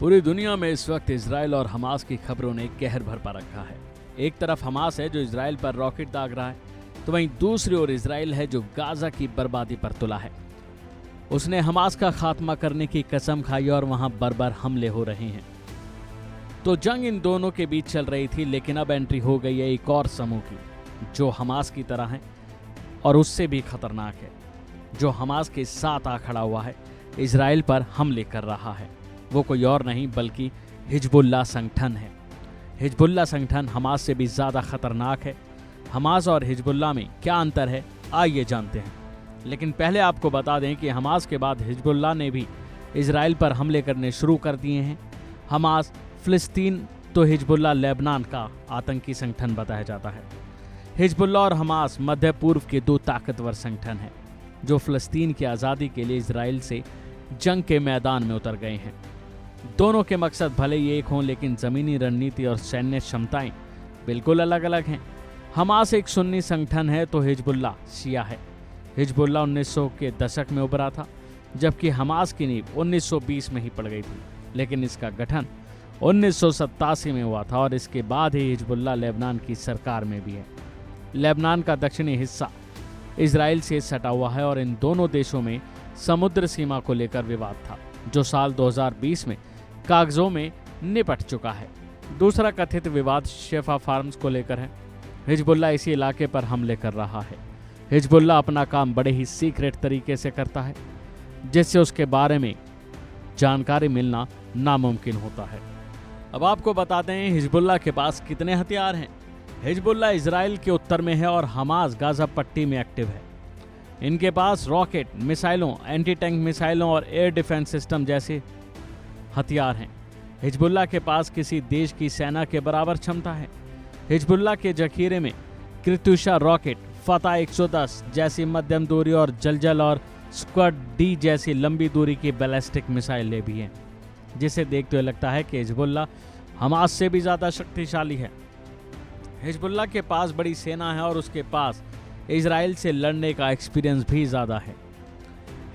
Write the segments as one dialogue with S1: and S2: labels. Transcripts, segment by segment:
S1: पूरी दुनिया में इस वक्त इजराइल और हमास की खबरों ने कहर बरपा रखा है। एक तरफ हमास है जो इजराइल पर रॉकेट दाग रहा है, तो वहीं दूसरी ओर इजराइल है जो गाजा की बर्बादी पर तुला है। उसने हमास का खात्मा करने की कसम खाई और वहां बर्बर हमले हो रहे हैं। तो जंग इन दोनों के बीच चल रही थी, लेकिन अब एंट्री हो गई है एक और समूह की जो हमास की तरह है और उससे भी खतरनाक है, जो हमास के साथ आ खड़ा हुआ है, इजराइल पर हमले कर रहा है। वो कोई और नहीं बल्कि हिजबुल्लाह संगठन है। हिजबुल्लाह संगठन हमास से भी ज़्यादा खतरनाक है। हमास और हिजबुल्लाह में क्या अंतर है, आइए जानते हैं। लेकिन पहले आपको बता दें कि हमास के बाद हिजबुल्लाह ने भी इजराइल पर हमले करने शुरू कर दिए हैं। हमास फिलिस्तीन तो हिजबुल्लाह लेबनान का आतंकी संगठन बताया जाता है। हिजबुल्लाह और हमास मध्य पूर्व के दो ताकतवर संगठन हैं जो फिलिस्तीन की आज़ादी के लिए इजराइल से जंग के मैदान में उतर गए हैं। दोनों के मकसद भले ही एक हों, लेकिन ज़मीनी रणनीति और सैन्य क्षमताएं बिल्कुल अलग अलग हैं। हमास एक सुन्नी संगठन है तो हिजबुल्लाह शिया है। हिजबुल्लाह 1900 के दशक में उभरा था, जबकि हमास की नींव 1920 में ही पड़ गई थी, लेकिन इसका गठन 1987 में हुआ था और इसके बाद ही हिजबुल्लाह लेबनान की सरकार में भी है। लेबनान का दक्षिणी हिस्सा इजराइल से सटा हुआ है और इन दोनों देशों में समुद्र सीमा को लेकर विवाद था, जो साल 2020 में कागजों में निपट चुका है। दूसरा कथित विवाद शेफा फार्म्स को लेकर है। हिजबुल्लाह इसी इलाके पर हमले कर रहा है। हिजबुल्लाह अपना काम बड़े ही सीक्रेट तरीके से करता है, जिससे उसके बारे में जानकारी मिलना नामुमकिन होता है। अब आपको बताते हैं हिजबुल्लाह के पास कितने हथियार हैं। हिजबुल्लाह इजराइल के उत्तर में है और हमास गाजा पट्टी में एक्टिव है। इनके पास रॉकेट, मिसाइलों, एंटी टैंक मिसाइलों और एयर डिफेंस सिस्टम जैसे हथियार हैं। हिजबुल्लाह के पास किसी देश की सेना के बराबर क्षमता है। हिजबुल्लाह के जखीरे में कृत्युषा रॉकेट, फतह 110 जैसी मध्यम दूरी और जलजल और स्क्वाड डी जैसी लंबी दूरी की बैलिस्टिक मिसाइलें भी हैं, जिसे देखते हुए लगता है कि हिजबुल्लाह हमास से भी ज़्यादा शक्तिशाली है। हिजबुल्लाह के पास बड़ी सेना है और उसके पास इजराइल से लड़ने का एक्सपीरियंस भी ज़्यादा है।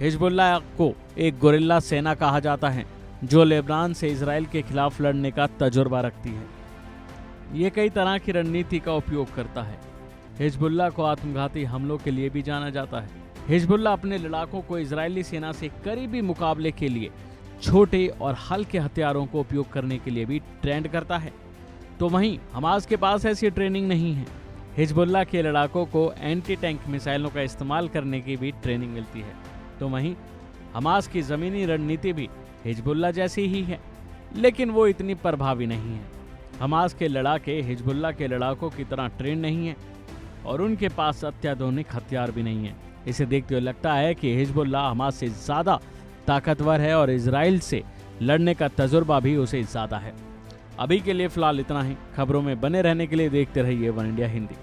S1: हिजबुल्लाह को एक गोरिल्ला सेना कहा जाता है जो लेबनान से इजराइल के खिलाफ लड़ने का तजुर्बा रखती है। ये कई तरह की रणनीति का उपयोग करता है। हिजबुल्लाह को आत्मघाती हमलों के लिए भी जाना जाता है। हिजबुल्लाह अपने लड़ाकों को इजरायली सेना से करीबी मुकाबले के लिए छोटे और हल्के हथियारों को उपयोग करने के लिए भी ट्रेंड करता है। तो वहीं हमास के पास ऐसी ट्रेनिंग नहीं है। हिजबुल्लाह के लड़ाकों को एंटी टैंक मिसाइलों का इस्तेमाल करने की भी ट्रेनिंग मिलती है। तो वहीं हमास की ज़मीनी रणनीति भी हिजबुल्लाह जैसी ही है, लेकिन वो इतनी प्रभावी नहीं है। हमास के लड़ाके हिजबुल्लाह के लड़ाकों की तरह ट्रेन नहीं है और उनके पास अत्याधुनिक हथियार भी नहीं है। इसे देखते हुए लगता है कि हिजबुल्लाह हमास से ज़्यादा ताकतवर है और इजराइल से लड़ने का तजुर्बा भी उसे ज़्यादा है। अभी के लिए फ़िलहाल इतना ही। खबरों में बने रहने के लिए देखते रहिए वन इंडिया हिंदी।